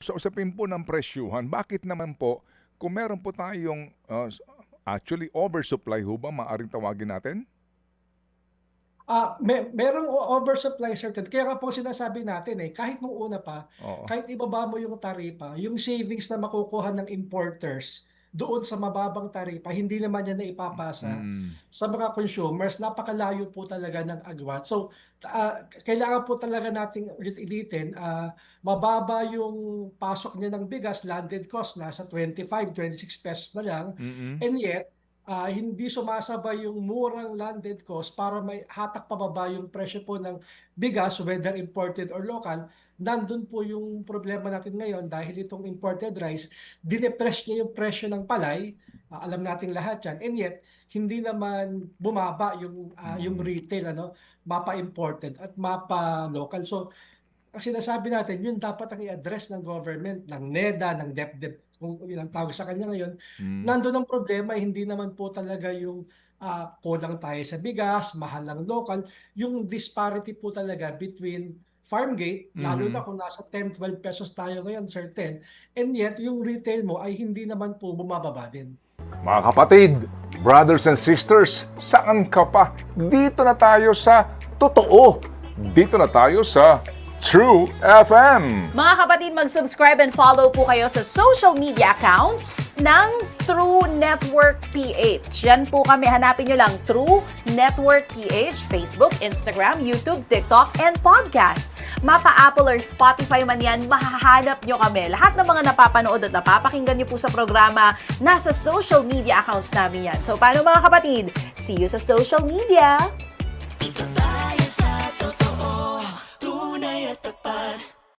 Sa usapin po ng presyuhan, bakit naman po kung meron po tayong actually oversupply ho ba maaaring tawagin natin? Merong oversupply certain. Kaya nga po sinasabi natin kahit nung una pa, Oo. kahit ibaba mo yung taripa, yung savings na makukuha ng importers doon sa mababang taripa, hindi naman yan na ipapasa Mm. sa mga consumers. Napakalayo po talaga ng agwat. So, kailangan po talaga nating ulit-ulitin, mababa yung pasok niya ng bigas, landed cost, nasa 25, 26 pesos na lang. Mm. And yet, hindi sumasabay yung murang landed cost para may hatak pababa yung presyo po ng bigas, whether imported or local. Nandun po yung problema natin ngayon dahil itong imported rice, dinepress niya yung presyo ng palay. Alam nating lahat yan. And yet, hindi naman bumaba yung Mm. retail, mapa imported at mapa local. So, ang sinasabi natin, yun dapat ang i-address ng government, ng NEDA, ng DepEd, kung yun ang tawag sa kanya ngayon. Mm. Nandun ang problema, hindi naman po talaga yung kulang tayo sa bigas, mahal ang local. Yung disparity po talaga between farm gate, lalo na Mhm. kung nasa 10, 12 pesos tayo ngayon, certain. And yet, yung retail mo ay hindi naman po bumababa din. Mga kapatid, brothers and sisters, saan ka pa? Dito na tayo sa totoo. Dito na tayo sa True FM. Mga kapatid, mag-subscribe and follow po kayo sa social media accounts ng True Network PH. Yan po kami. Hanapin nyo lang True Network PH, Facebook, Instagram, YouTube, TikTok, and podcast. Mapa Apple or Spotify man yan, mahahanap nyo kami. Lahat ng mga napapanood at napapakinggan nyo po sa programa, nasa social media accounts namin yan. So, paano mga kapatid? See you sa social media!